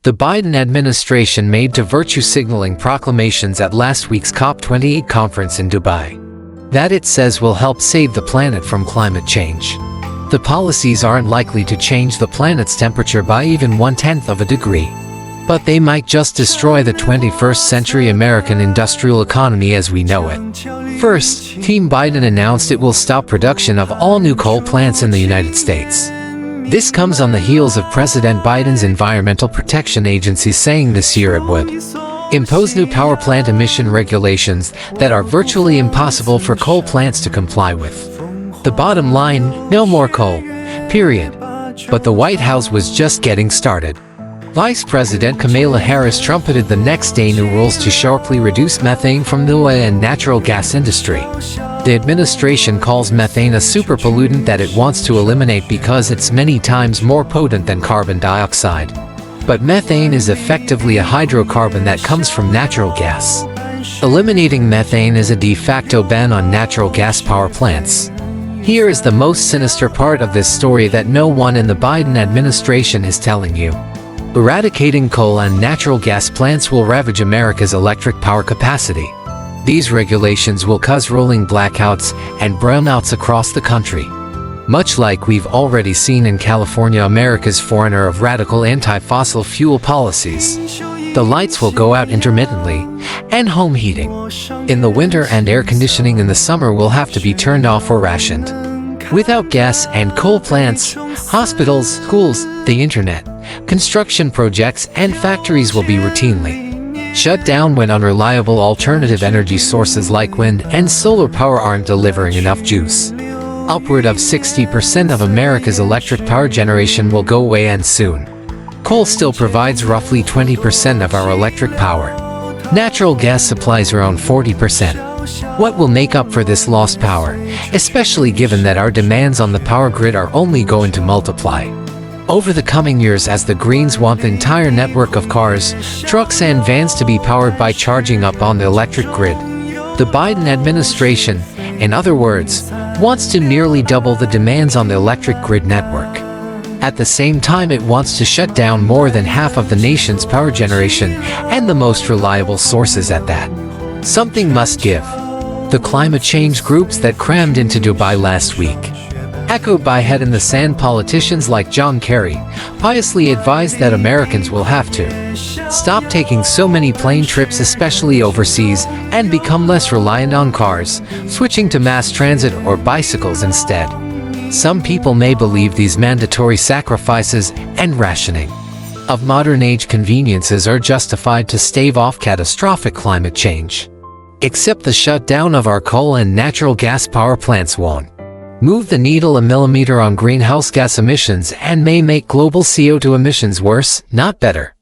The Biden administration made to virtue-signaling proclamations at last week's COP28 conference in Dubai that it says will help save the planet from climate change. The policies aren't likely to change the planet's temperature by even 1/10 of a degree. But they might just destroy the 21st century American industrial economy as we know it. First, Team Biden announced it will stop production of all new coal plants in the United States. This comes on the heels of President Biden's Environmental Protection Agency saying this year it would impose new power plant emission regulations that are virtually impossible for coal plants to comply with. The bottom line, no more coal, period. But the White House was just getting started. Vice President Kamala Harris trumpeted the next day new rules to sharply reduce methane from the oil and natural gas industry. The administration calls methane a super pollutant that it wants to eliminate because it's many times more potent than carbon dioxide. But methane is effectively a hydrocarbon that comes from natural gas. Eliminating methane is a de facto ban on natural gas power plants. Here is the most sinister part of this story that no one in the Biden administration is telling you. Eradicating coal and natural gas plants will ravage America's electric power capacity. These regulations will cause rolling blackouts and brownouts across the country. Much like we've already seen in California, America's forerunner of radical anti-fossil fuel policies. The lights will go out intermittently, and home heating in the winter and air conditioning in the summer will have to be turned off or rationed. Without gas and coal plants, hospitals, schools, the internet, construction projects, and factories will be routinely shut down when unreliable alternative energy sources like wind and solar power aren't delivering enough juice. Upward of 60% of America's electric power generation will go away, and soon. Coal still provides roughly 20% of our electric power. Natural gas supplies around 40%. What will make up for this lost power, especially given that our demands on the power grid are only going to multiply over the coming years as the Greens want the entire network of cars, trucks, and vans to be powered by charging up on the electric grid? The Biden administration, in other words, wants to nearly double the demands on the electric grid network. At the same time, it wants to shut down more than half of the nation's power generation, and the most reliable sources at that. Something must give. The climate change groups that crammed into Dubai last week, echoed by head-in-the-sand politicians like John Kerry, piously advised that Americans will have to stop taking so many plane trips, especially overseas, and become less reliant on cars, switching to mass transit or bicycles instead. Some people may believe these mandatory sacrifices and rationing of modern-age conveniences are justified to stave off catastrophic climate change. Except the shutdown of our coal and natural gas power plants won't move the needle a millimeter on greenhouse gas emissions and may make global CO2 emissions worse, not better.